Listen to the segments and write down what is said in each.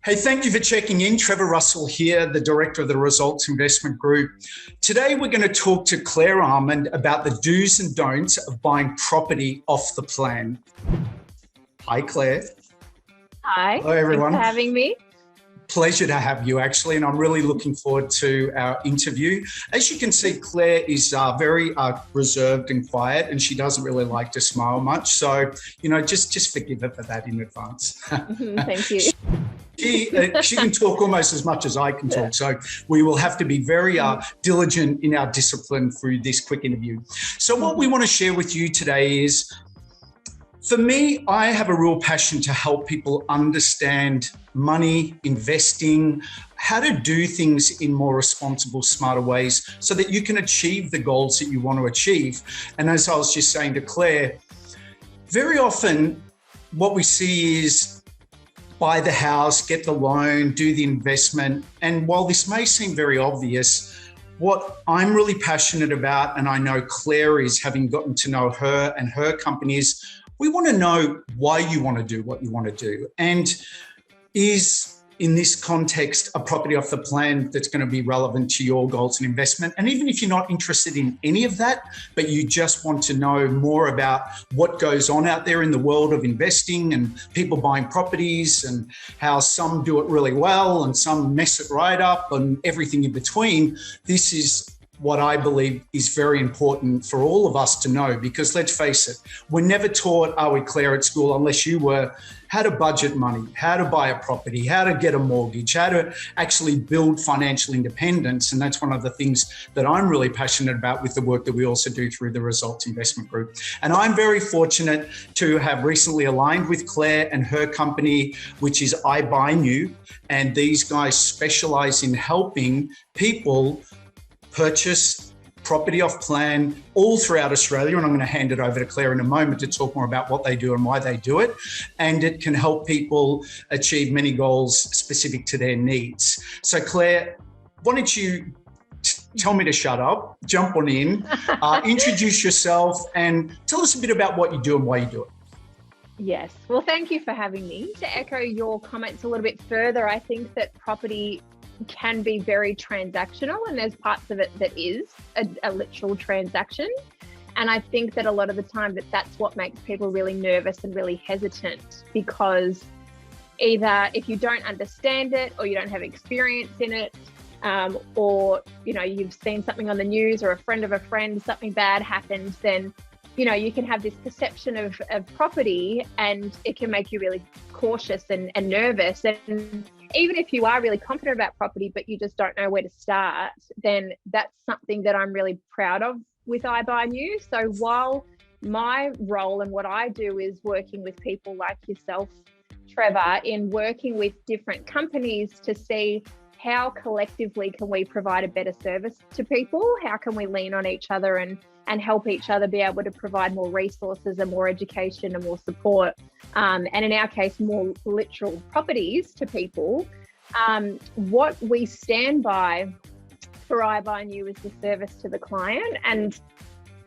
Hey, thank you for checking in. Trevor Russell here, the Director of the Results Investment Group. Today, we're going to talk to Claire Almond about the do's and don'ts of buying property off the plan. Hi, Claire. Hi. Hello, everyone. Thanks for having me. Pleasure to have you, actually, and I'm really looking forward to our interview. As you can see, Claire is very reserved and quiet, and she doesn't really like to smile much. So, just forgive her for that in advance. Thank you. She can talk almost as much as I can talk, so we will have to be very diligent in our discipline through this quick interview. So what we want to share with you today is, for me, I have a real passion to help people understand money, investing, how to do things in more responsible, smarter ways so that you can achieve the goals that you want to achieve. And as I was just saying to Claire, very often what we see is buy the house, get the loan, do the investment. And while this may seem very obvious, what I'm really passionate about, and I know Claire is, having gotten to know her and her company, is we want to know why you want to do what you want to do. And is, in this context, a property off the plan that's going to be relevant to your goals and investment. And even if you're not interested in any of that, but you just want to know more about what goes on out there in the world of investing and people buying properties and how some do it really well and some mess it right up and everything in between, this is what I believe is very important for all of us to know, because let's face it, we're never taught, are we, Claire, at school, unless you were, how to budget money, how to buy a property, how to get a mortgage, how to actually build financial independence. And that's one of the things that I'm really passionate about with the work that we also do through the Results Investment Group. And I'm very fortunate to have recently aligned with Claire and her company, which is I Buy New. And these guys specialize in helping people purchase property off plan all throughout Australia. And I'm going to hand it over to Claire in a moment to talk more about what they do and why they do it. And it can help people achieve many goals specific to their needs. So Claire, why don't you tell me to shut up, jump on in, introduce yourself and tell us a bit about what you do and why you do it. Yes. Well, thank you for having me. To echo your comments a little bit further, I think that property can be very transactional, and there's parts of it that is a literal transaction. And I think that a lot of the time that's what makes people really nervous and really hesitant, because either if you don't understand it or you don't have experience in it, or you've seen something on the news or a friend of a friend, something bad happens, then you can have this perception of property, and it can make you really cautious and nervous. And even if you are really confident about property, but you just don't know where to start, then that's something that I'm really proud of with I Buy New. So while my role and what I do is working with people like yourself, Trevor, in working with different companies to see how collectively can we provide a better service to people? How can we lean on each other and help each other be able to provide more resources and more education and more support, and in our case, more literal properties to people. What we stand by for I Buy New is the service to the client. And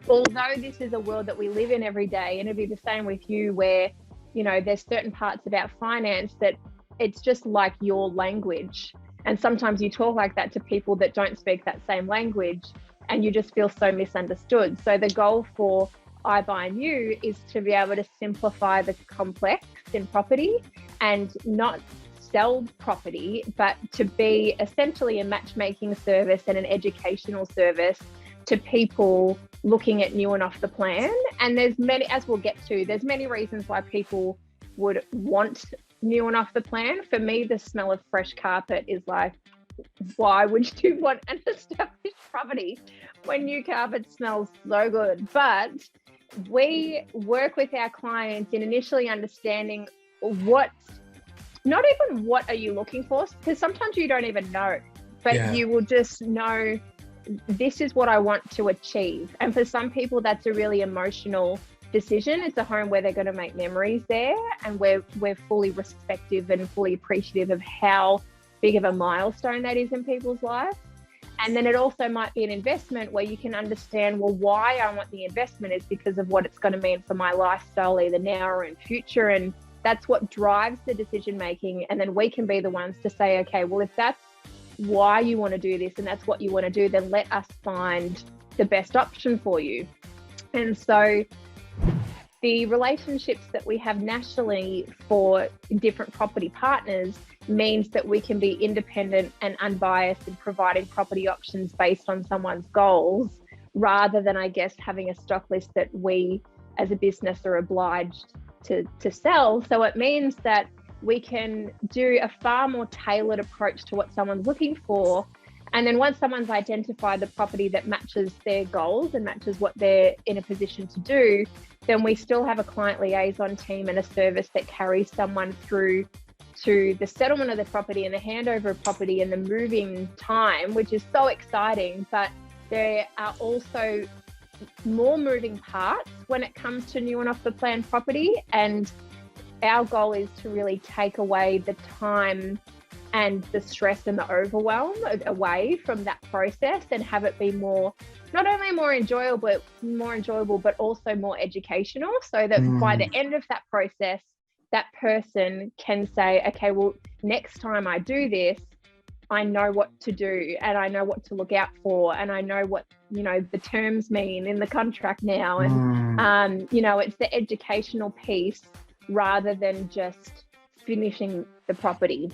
although this is a world that we live in every day, and it'll be the same with you, where there's certain parts about finance that it's just like your language. And sometimes you talk like that to people that don't speak that same language, and you just feel so misunderstood. So the goal for I Buy New is to be able to simplify the complex in property and not sell property, but to be essentially a matchmaking service and an educational service to people looking at new and off the plan. And there's many, as we'll get to, there's many reasons why people would want new and off the plan. For me, the smell of fresh carpet is like, why would you want an established property when new carpet smells so good? But we work with our clients in initially understanding not even what are you looking for, because sometimes you don't even know, but you will just know, this is what I want to achieve. And for some people, that's a really emotional decision. It's a home where they're going to make memories there, and we're fully respective and fully appreciative of how big of a milestone that is in people's lives. And then it also might be an investment where you can understand, well, why I want the investment is because of what it's going to mean for my lifestyle, either now or in future. And that's what drives the decision making. And then we can be the ones to say, okay, well, if that's why you want to do this and that's what you want to do, then let us find the best option for you. And so the relationships that we have nationally for different property partners means that we can be independent and unbiased in providing property options based on someone's goals, rather than, I guess, having a stock list that we as a business are obliged to sell. So it means that we can do a far more tailored approach to what someone's looking for. And then once someone's identified the property that matches their goals and matches what they're in a position to do, then we still have a client liaison team and a service that carries someone through to the settlement of the property and the handover of property and the moving time, which is so exciting. But there are also more moving parts when it comes to new and off the plan property. And our goal is to really take away the time and the stress and the overwhelm away from that process and have it be more, not only more enjoyable, but also more educational, so that by the end of that process, that person can say, okay, well, next time I do this, I know what to do and I know what to look out for and I know what, the terms mean in the contract now. And, it's the educational piece rather than just finishing the property.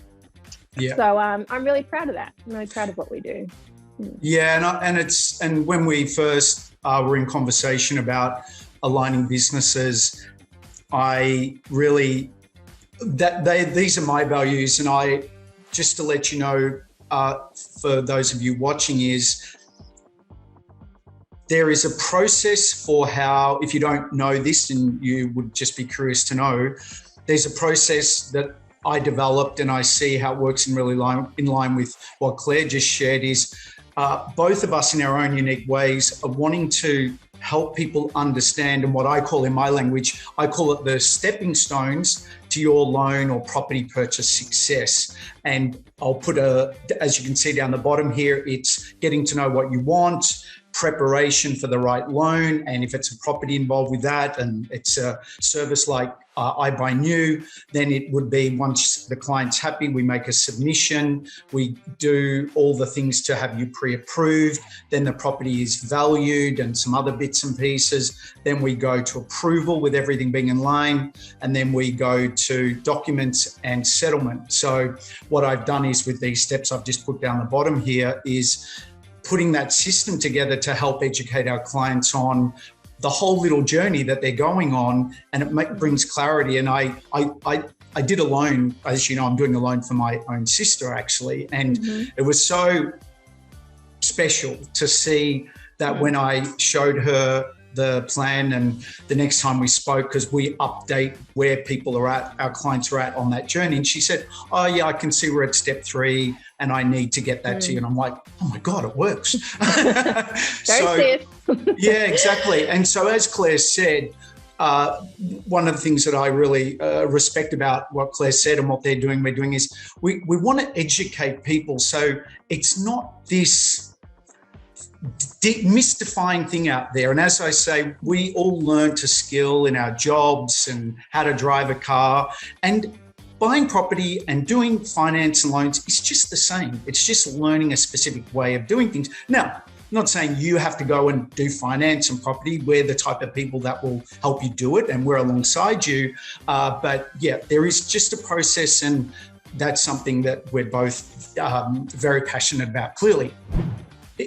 Yeah. So I'm really proud of that. I'm really proud of what we do. Yeah, and when we first were in conversation about aligning businesses, I really these are my values, and I just to let you know, for those of you watching, is there is a process for how, if you don't know this and you would just be curious to know, there's a process that I developed and I see how it works in line with what Claire just shared, is both of us in our own unique ways are wanting to help people understand, and what I call in my language, I call it the stepping stones to your loan or property purchase success. And I'll put as you can see down the bottom here, it's getting to know what you want, preparation for the right loan, and if it's a property involved with that and it's a service like I Buy New, then it would be, once the client's happy, we make a submission, we do all the things to have you pre-approved, then the property is valued and some other bits and pieces, then we go to approval with everything being in line, and then we go to documents and settlement. So what I've done is, with these steps I've just put down the bottom here, is putting that system together to help educate our clients on the whole little journey that they're going on, and it brings clarity. And I did a loan, as you know, I'm doing a loan for my own sister actually, and it was so special to see that when I showed her the plan, and the next time we spoke, because we update where people are at, our clients are at on that journey, and she said, oh yeah, I can see we're at step 3 and I need to get that to you. And I'm like, oh my God, it works. Yeah, exactly. And so as Claire said, one of the things that I really respect about what Claire said and what we're doing is we want to educate people. So it's not this demystifying thing out there. And as I say, we all learn to skill in our jobs and how to drive a car, and buying property and doing finance and loans is just the same. It's just learning a specific way of doing things. Now, I'm not saying you have to go and do finance and property. We're the type of people that will help you do it, and we're alongside you. But yeah, there is just a process, and that's something that we're both very passionate about, clearly.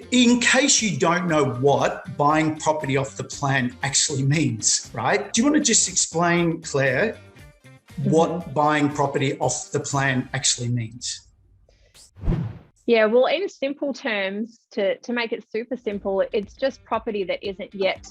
In case you don't know what buying property off the plan actually means, right? Do you want to just explain, Claire, what buying property off the plan actually means? Yeah, well, in simple terms, to make it super simple, it's just property that isn't yet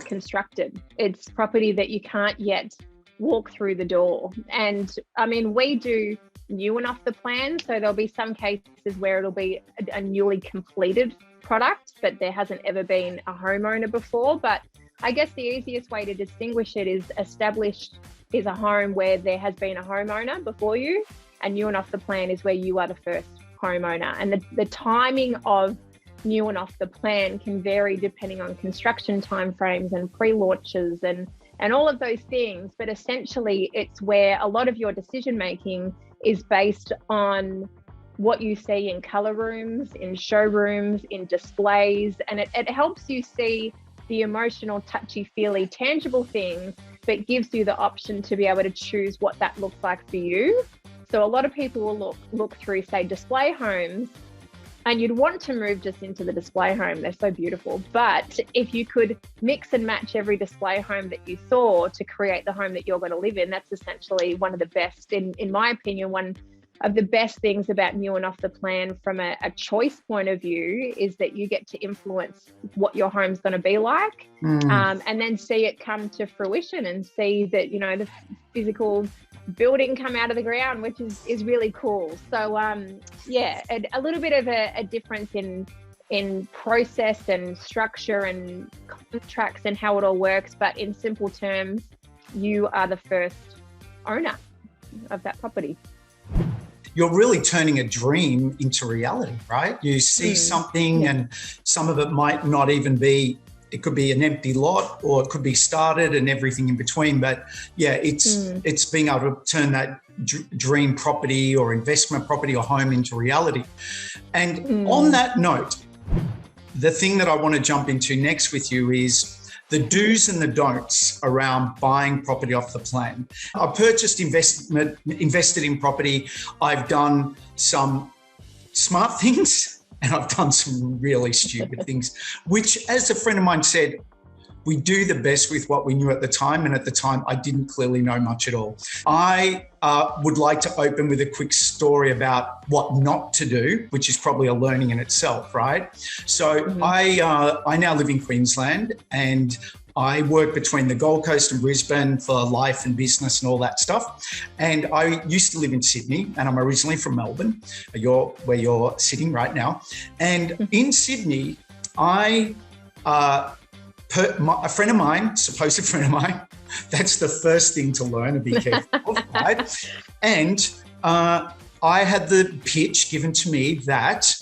constructed. It's property that you can't yet walk through the door. And I mean, we do new and off the plan. So there'll be some cases where it'll be a newly completed product, but there hasn't ever been a homeowner before. But I guess the easiest way to distinguish it is established is a home where there has been a homeowner before you, and new and off the plan is where you are the first homeowner. And the timing of new and off the plan can vary depending on construction timeframes and pre-launches and all of those things. But essentially, it's where a lot of your decision making is based on what you see in color rooms, in showrooms, in displays, and it helps you see the emotional, touchy-feely, tangible things, but gives you the option to be able to choose what that looks like for you. So a lot of people will look through, say, display homes, and you'd want to move just into the display home. They're so beautiful. But if you could mix and match every display home that you saw to create the home that you're going to live in, that's essentially one of the best, in my opinion, one of the best things about new and off the plan from a choice point of view is that you get to influence what your home's going to be like, and then see it come to fruition and see that, the physical building come out of the ground, which is really cool. So a little bit of a difference in process and structure and contracts and how it all works, but in simple terms, you are the first owner of that property. You're really turning a dream into reality, right? You see something, and some of it might not even be, it could be an empty lot, or it could be started and everything in between. But yeah, it's being able to turn that dream property or investment property or home into reality. And on that note, the thing that I want to jump into next with you is the do's and the don'ts around buying property off the plan. I purchased invested in property. I've done some smart things and I've done some really stupid things, which, as a friend of mine said, we do the best with what we knew at the time. And at the time, I didn't clearly know much at all. I would like to open with a quick story about what not to do, which is probably a learning in itself, right? So I now live in Queensland, and I work between the Gold Coast and Brisbane for life and business and all that stuff. And I used to live in Sydney, and I'm originally from Melbourne, where you're sitting right now. And in Sydney, a friend of mine, supposed friend of mine, that's the first thing to learn and be careful of, right? And I had the pitch given to me that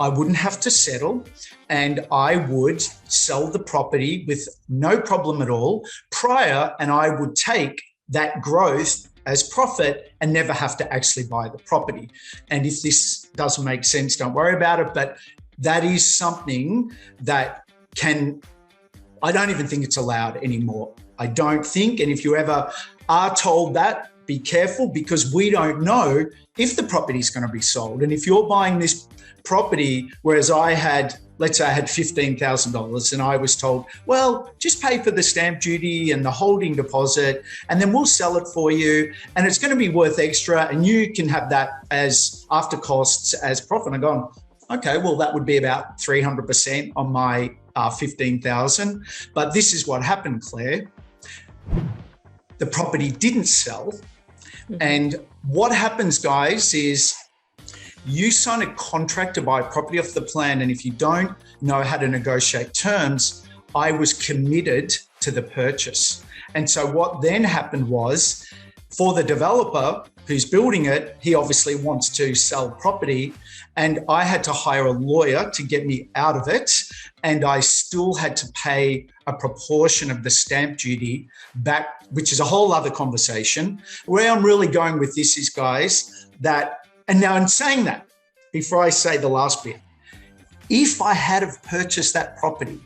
I wouldn't have to settle, and I would sell the property with no problem at all prior, and I would take that growth as profit and never have to actually buy the property. And if this doesn't make sense, don't worry about it. But that is something that I don't even think it's allowed anymore. I don't think. And if you ever are told that, be careful, because we don't know if the property is going to be sold. And if you're buying this property, whereas let's say I had $15,000 and I was told, well, just pay for the stamp duty and the holding deposit, and then we'll sell it for you. And it's going to be worth extra, and you can have that as after costs as profit. I'm going, okay, well, that would be about 300% on my 15,000. But this is what happened, Claire. The property didn't sell. And what happens, guys, is you sign a contract to buy property off the plan. And if you don't know how to negotiate terms, I was committed to the purchase. And so what then happened was, for the developer who's building it, he obviously wants to sell property, and I had to hire a lawyer to get me out of it. And I still had to pay a proportion of the stamp duty back, which is a whole other conversation. Where I'm really going with this is, guys, and now in saying that, before I say the last bit, if I had have purchased that property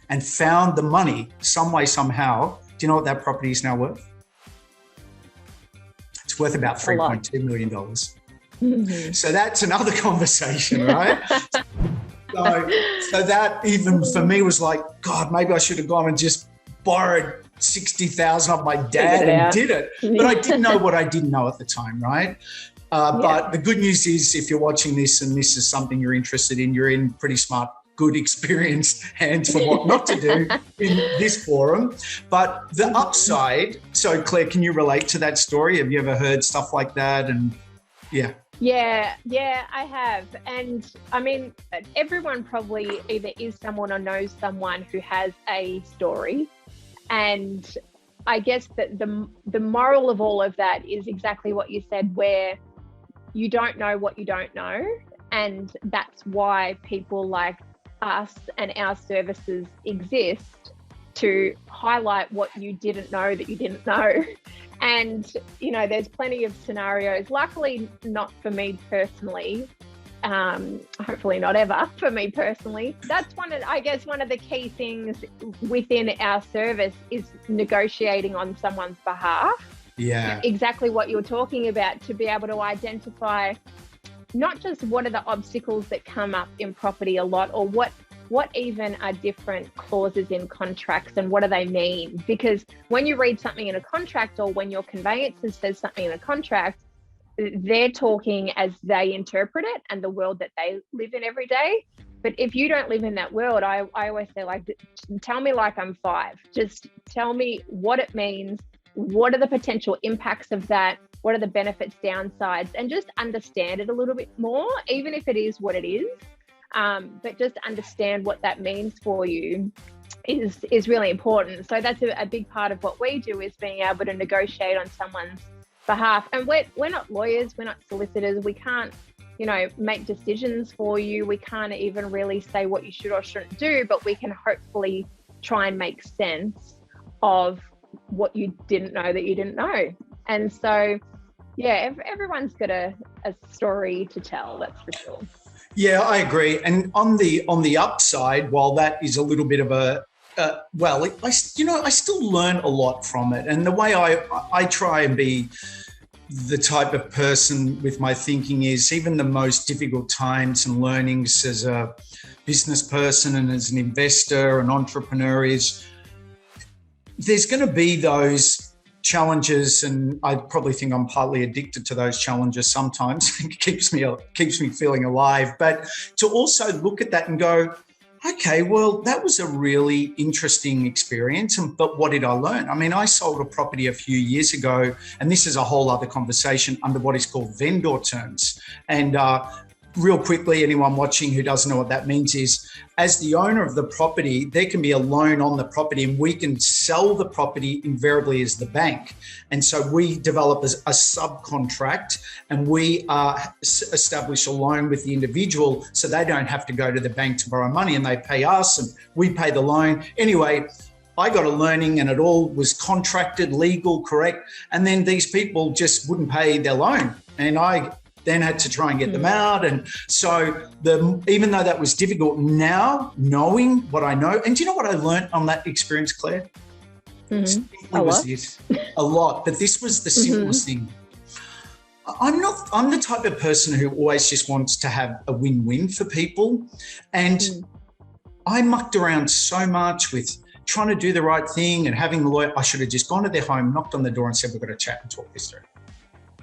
and found the money some way, somehow, do you know what that property is now worth? It's worth about $3.2 million. So that's another conversation, right? So that even for me was like, God, maybe I should have gone and just borrowed $60,000 off my dad and did it. But I didn't know what I didn't know at the time, right? But the good news is, if you're watching this and this is something you're interested in, you're in pretty smart, good, experienced hands for what not to do in this forum. But the upside, so Claire, can you relate to that story? Have you ever heard stuff like that? And Yeah, I have. And I mean, everyone probably either is someone or knows someone who has a story. And I guess that the moral of all of that is exactly what you said, where you don't know what you don't know. And that's why people like us and our services exist to highlight what you didn't know that you didn't know. And, you know, there's plenty of scenarios, luckily not for me personally, hopefully not ever for me personally. That's one of the key things within our service is negotiating on someone's behalf. Yeah. Exactly what you're talking about, to be able to identify not just what are the obstacles that come up in property a lot, or what even are different clauses in contracts and what do they mean? Because when you read something in a contract, or when your conveyancer says something in a contract, they're talking as they interpret it and the world that they live in every day. But if you don't live in that world, I always say, like, tell me like I'm 5. Just tell me what it means. What are the potential impacts of that? What are the benefits, downsides? And just understand it a little bit more, even if it is what it is. But just understand what that means for you is really important. So that's a big part of what we do, is being able to negotiate on someone's behalf. And we're not lawyers, we're not solicitors. We can't, you know, make decisions for you. We can't even really say what you should or shouldn't do, but we can hopefully try and make sense of what you didn't know that you didn't know. And so, yeah, everyone's got a story to tell, that's for sure. Yeah, I agree. And on the upside, while that is a little bit of a I still learn a lot from it. And the way I try and be the type of person with my thinking is, even the most difficult times and learnings as a business person and as an investor and entrepreneur, is there's going to be those challenges, and I probably think I'm partly addicted to those challenges sometimes. It keeps me feeling alive. But to also look at that and go, okay, well, that was a really interesting experience, but what did I learn? I mean, I sold a property a few years ago, and this is a whole other conversation, under what is called vendor terms. And real quickly, anyone watching who doesn't know what that means is, as the owner of the property, there can be a loan on the property, and we can sell the property invariably as the bank. And so we develop as a subcontract, and we establish a loan with the individual, so they don't have to go to the bank to borrow money, and they pay us and we pay the loan. Anyway, I got a learning, and it all was contracted, legal, correct. And then these people just wouldn't pay their loan, and I then had to try and get them out. And so even though that was difficult, now knowing what I know, and do you know what I learned on that experience, Claire? A lot, but this was the simplest thing. I'm the type of person who always just wants to have a win-win for people. And I mucked around so much with trying to do the right thing and having the lawyer. I should have just gone to their home, knocked on the door and said, we've got to chat and talk this through.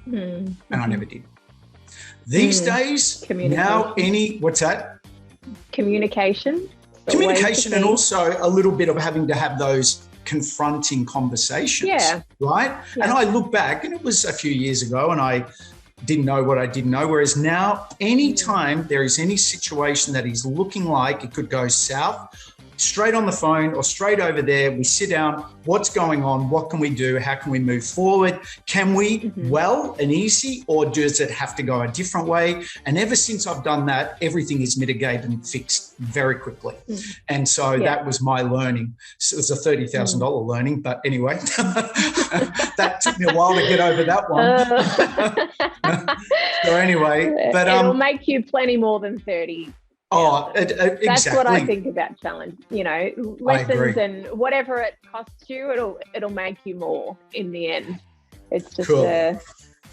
And I never did. These days, now what's that? Communication, and also a little bit of having to have those confronting conversations, right? Yeah. And I look back, and it was a few years ago, and I didn't know what I didn't know. Whereas now, anytime there is any situation that is looking like it could go south, straight on the phone or straight over there, we sit down, what's going on, what can we do, how can we move forward, can we well and easy, or does it have to go a different way? And ever since I've done that, everything is mitigated and fixed very quickly. And so that was my learning. So it was a $30,000 learning, but anyway, that took me a while to get over that one. So anyway, but it'll make you plenty more than 30. Oh, exactly. That's what I think about challenge. You know, lessons and whatever it costs you, it'll make you more in the end. It's just cool.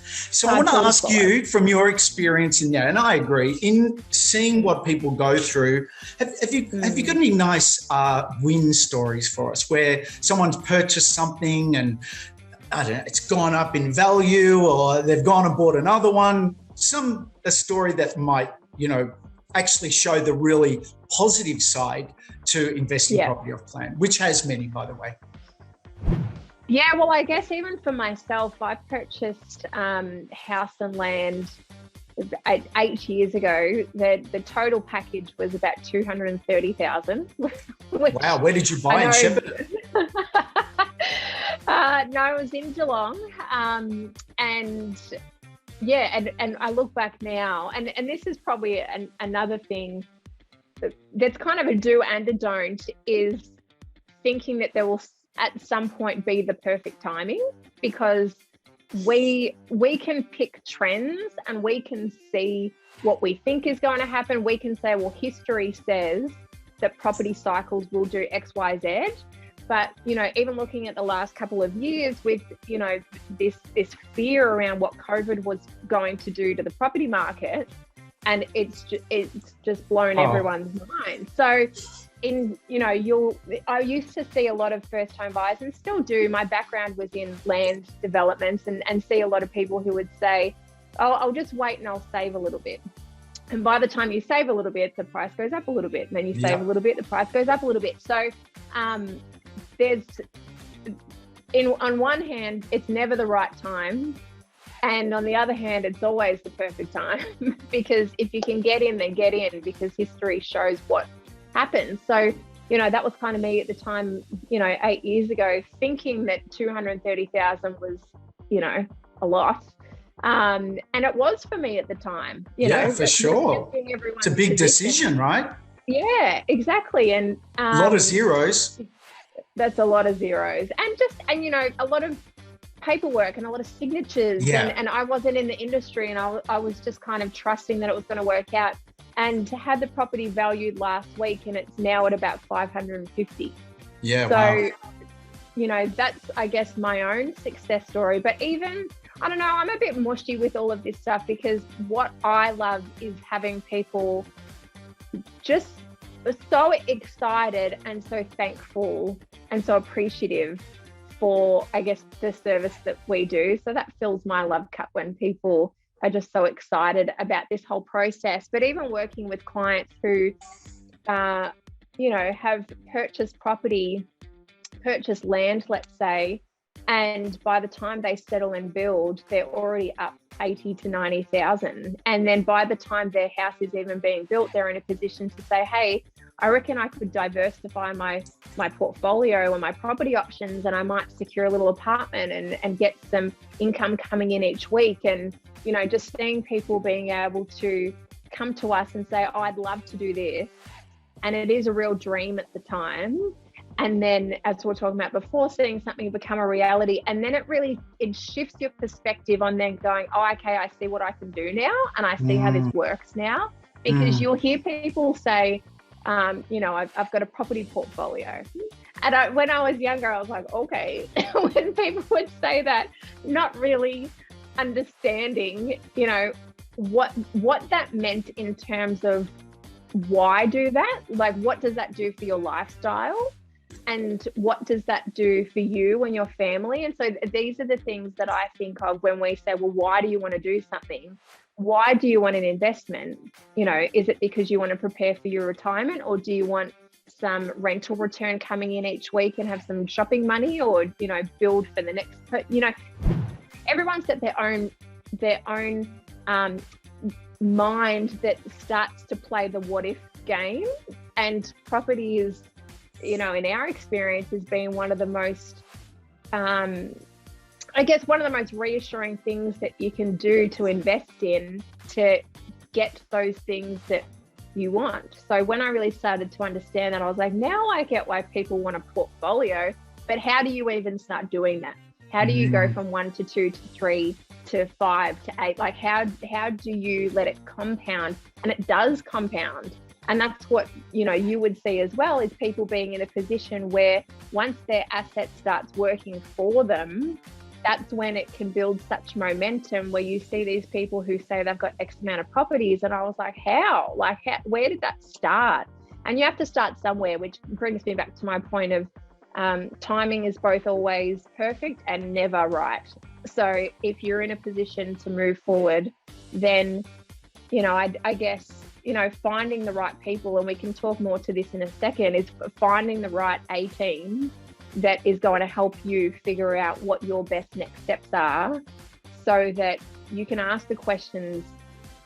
So I want to ask you, from your experience in that, and I agree, in seeing what people go through, have you got any nice win stories for us, where someone's purchased something and I don't know, it's gone up in value, or they've gone and bought another one, a story that might, actually show the really positive side to investing property off plan, which has many, by the way. Yeah, well, I guess even for myself, I purchased house and land 8 years ago. The total package was about $230,000. Wow, where did you buy and ship it? No, it was in Geelong, and I look back now, and this is probably another thing that's kind of a do and a don't, is thinking that there will at some point be the perfect timing, because we can pick trends and we can see what we think is going to happen. We can say, well, history says that property cycles will do X, Y, Z. But, you know, even looking at the last couple of years with, you know, this fear around what COVID was going to do to the property market, and it's just blown everyone's mind. So I used to see a lot of first home buyers, and still do. My background was in land developments, and see a lot of people who would say, oh, I'll just wait and I'll save a little bit. And by the time you save a little bit, the price goes up a little bit. And then you save a little bit, the price goes up a little bit. So on one hand, it's never the right time. And on the other hand, it's always the perfect time because if you can get in, then get in, because history shows what happens. So, you know, that was kind of me at the time, you know, 8 years ago, thinking that 230,000 was, you know, a lot. And it was for me at the time. You know, for sure. It's a big decision, right? Yeah, exactly. And a lot of zeros. That's a lot of zeros. And you know, a lot of paperwork and a lot of signatures. And I wasn't in the industry, and I was just kind of trusting that it was going to work out. And to have the property valued last week, and it's now at about 550. Yeah. So, wow. You know, that's, I guess, my own success story. But even, I don't know, I'm a bit mushy with all of this stuff, because what I love is having people just so excited and so thankful and so appreciative for, I guess, the service that we do. So that fills my love cup when people are just so excited about this whole process. But even working with clients who, you know, have purchased land, let's say, and by the time they settle and build, they're already up 80 to 90,000. And then by the time their house is even being built, they're in a position to say, hey, I reckon I could diversify my portfolio and my property options, and I might secure a little apartment and get some income coming in each week. And, you know, just seeing people being able to come to us and say, oh, I'd love to do this. And it is a real dream at the time. And then, as we were talking about before, seeing something become a reality, and then it shifts your perspective on then going, oh, okay, I see what I can do now, and I see how this works now. Because you'll hear people say, you know, I've got a property portfolio. And when I was younger, I was like, okay, when people would say that, not really understanding, you know, what that meant in terms of why do that? Like, what does that do for your lifestyle? And what does that do for you and your family? And so these are the things that I think of when we say, well, why do you want to do something? Why do you want an investment? You know, is it because you want to prepare for your retirement, or do you want some rental return coming in each week and have some shopping money, or, you know, build for the next, you know, everyone's got their own mind that starts to play the what if game. And property is, you know, in our experience, has been one of the most, I guess, one of the most reassuring things that you can do to invest in to get those things that you want. So when I really started to understand that, I was like, now I get why people want a portfolio, but how do you even start doing that? How do you go from 1 to 2 to 3 to 5 to 8? Like, how do you let it compound? And it does compound. And that's what, you know, you would see as well, is people being in a position where once their asset starts working for them, that's when it can build such momentum, where you see these people who say they've got X amount of properties. And I was like, how? Like, where did that start? And you have to start somewhere, which brings me back to my point of timing is both always perfect and never right. So if you're in a position to move forward, then, you know, I guess, you know, finding the right people, and we can talk more to this in a second, is finding the right A team that is going to help you figure out what your best next steps are, so that you can ask the questions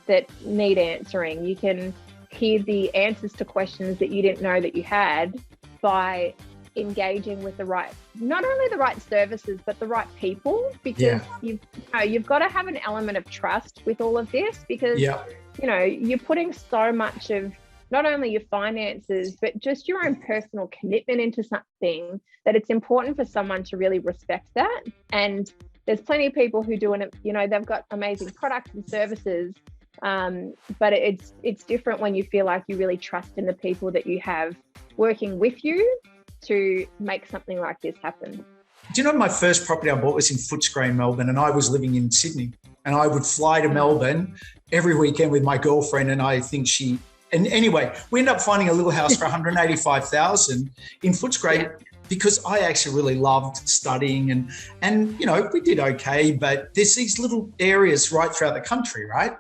that need answering. You can hear the answers to questions that you didn't know that you had by engaging with the right, not only the right services, but the right people, because you've got to have an element of trust with all of this, because you know, you're putting so much of not only your finances, but just your own personal commitment into something, that it's important for someone to really respect that. And there's plenty of people who do it, you know, they've got amazing products and services, but it's different when you feel like you really trust in the people that you have working with you to make something like this happen. Do you know my first property I bought was in Footscray, Melbourne, and I was living in Sydney, and I would fly to Melbourne every weekend with my girlfriend, and I think and anyway, we ended up finding a little house for $185,000 in Footscray because I actually really loved studying and, you know, we did okay, but there's these little areas right throughout the country, right?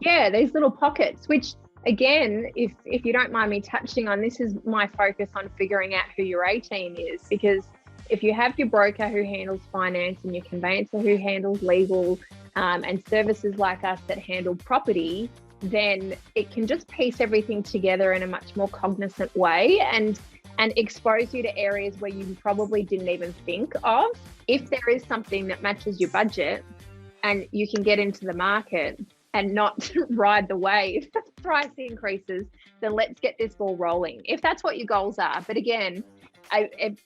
Yeah, these little pockets, which again, if you don't mind me touching on, this is my focus on figuring out who your A team is, because if you have your broker who handles finance and your conveyancer who handles legal and services like us that handle property, then it can just piece everything together in a much more cognizant way and expose you to areas where you probably didn't even think of. If there is something that matches your budget and you can get into the market and not ride the wave of price increases, then let's get this ball rolling, if that's what your goals are. But again,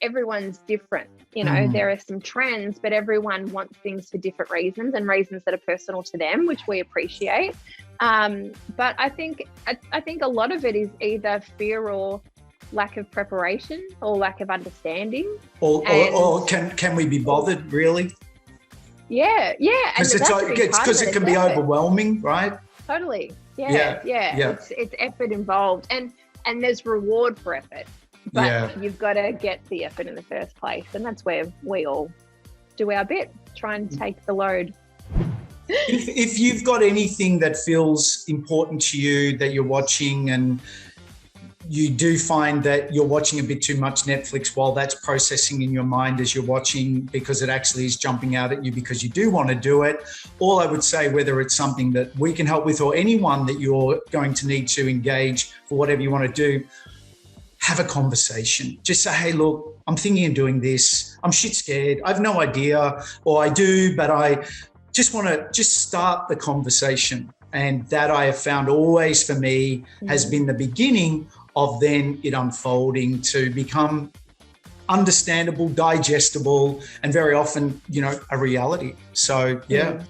everyone's different. You know, there are some trends, but everyone wants things for different reasons and reasons that are personal to them, which we appreciate. But I think a lot of it is either fear or lack of preparation or lack of understanding. Or can we be bothered, really? Yeah. Because it can be overwhelming, right? Totally. Yeah. It's effort involved, and there's reward for effort. But you've got to get the effort in the first place. And that's where we all do our bit, try and take the load. If you've got anything that feels important to you that you're watching, and you do find that you're watching a bit too much Netflix while that's processing in your mind as you're watching, because it actually is jumping out at you because you do want to do it, all I would say, whether it's something that we can help with or anyone that you're going to need to engage for whatever you want to do, have a conversation. Just say, hey, look, I'm thinking of doing this. I'm shit scared. I have no idea, or I do, but I just want to start the conversation. And that I have found always for me has been the beginning of then it unfolding to become understandable, digestible, and very often, you know, a reality. So, yeah.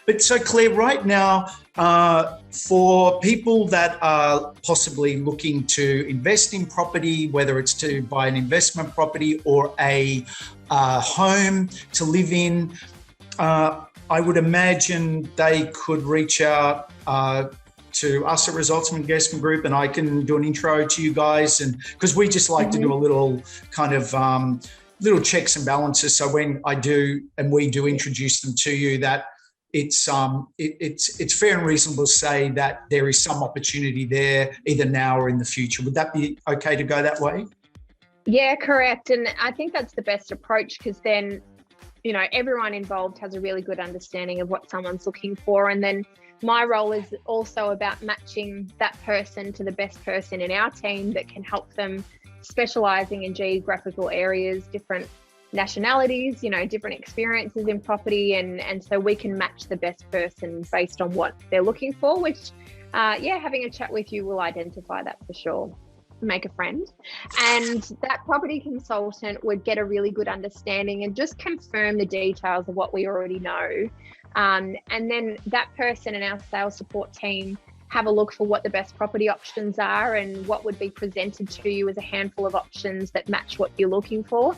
But so Claire, right now, for people that are possibly looking to invest in property, whether it's to buy an investment property or a home to live in, I would imagine they could reach out to us at Results Investment Group, and I can do an intro to you guys, and because we just like to do a little kind of little checks and balances. So when I do and we do introduce them to you, that it's fair and reasonable to say that there is some opportunity there either now or in the future. Would that be okay to go that way? Yeah, correct. And I think that's the best approach, because then, you know, everyone involved has a really good understanding of what someone's looking for. And then my role is also about matching that person to the best person in our team that can help them, specializing in geographical areas, different nationalities, you know, different experiences in property. And so we can match the best person based on what they're looking for, which, having a chat with you will identify that for sure. Make a friend, and that property consultant would get a really good understanding and just confirm the details of what we already know, and then that person and our sales support team have a look for what the best property options are and what would be presented to you as a handful of options that match what you're looking for.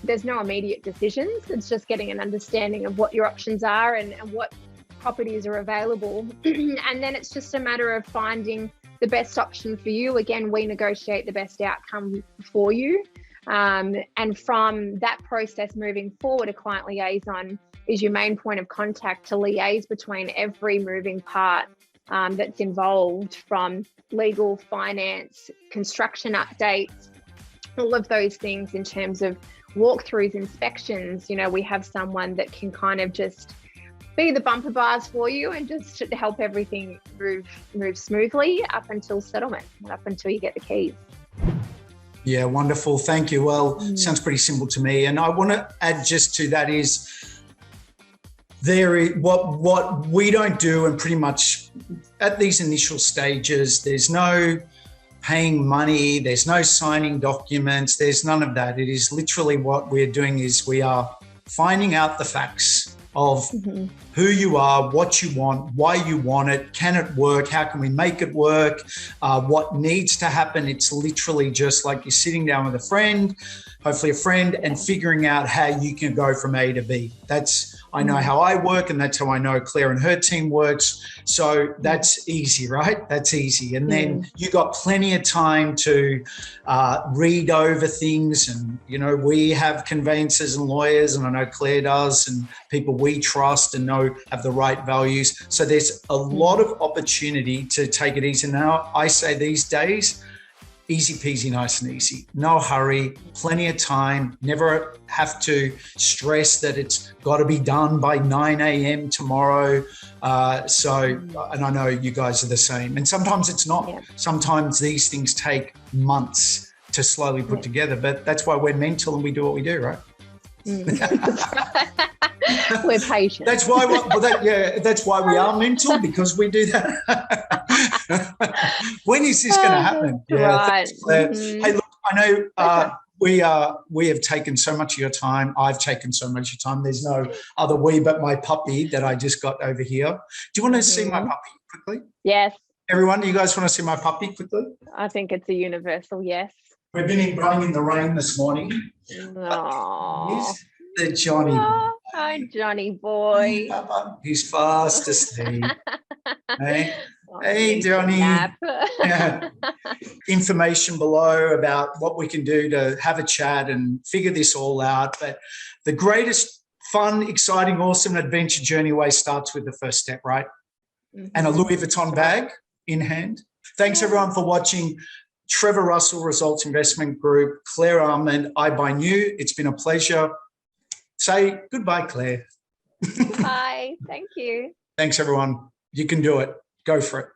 There's no immediate decisions. It's just getting an understanding of what your options are and what properties are available, and then it's just a matter of finding the best option for you. Again, we negotiate the best outcome for you. And from that process moving forward, a client liaison is your main point of contact to liaise between every moving part that's involved, from legal, finance, construction updates, all of those things in terms of walkthroughs, inspections. You know, we have someone that can kind of just be the bumper bars for you and just help everything move smoothly up until settlement, up until you get the keys. Yeah, wonderful. Thank you. Well, sounds pretty simple to me. And I want to add just to that is what we don't do, and pretty much at these initial stages, there's no paying money, there's no signing documents, there's none of that. It is literally what we're doing is we are finding out the facts of who you are, what you want, why you want it, can it work, how can we make it work, what needs to happen. It's literally just like you're sitting down with a friend, hopefully a friend, and figuring out how you can go from A to B. I know how I work, and that's how I know Claire and her team works. So that's easy, right? That's easy. And then you got plenty of time to read over things. And, you know, we have conveyancers and lawyers, and I know Claire does, and people we trust and know have the right values. So there's a lot of opportunity to take it easy. Now, I say these days, easy peasy, nice and easy. No hurry, plenty of time, never have to stress that it's got to be done by 9 a.m. tomorrow. And I know you guys are the same. And sometimes it's not. Yeah. Sometimes these things take months to slowly put together, but that's why we're mental and we do what we do, right? We're patient. That's why. That's why we are mental, because we do that. When is this going to happen? Right. Hey, look, I know we have taken so much of your time. I've taken so much of your time. There's no other we but my puppy that I just got over here. Do you want to see my puppy quickly? Yes. Everyone, do you guys want to see my puppy quickly? I think it's a universal yes. We've been running in the rain this morning. Aww. The Johnny. Hi, Johnny boy. He's fast asleep. Hey, Johnny. Yeah. Information below about what we can do to have a chat and figure this all out. But the greatest fun, exciting, awesome adventure journey always starts with the first step, right? And a Louis Vuitton bag in hand. Thanks, everyone, for watching. Trevor Russell, Results Investment Group, Claire Almond, I Buy New. It's been a pleasure. Say goodbye, Claire. Bye. Thank you. Thanks, everyone. You can do it. Go for it.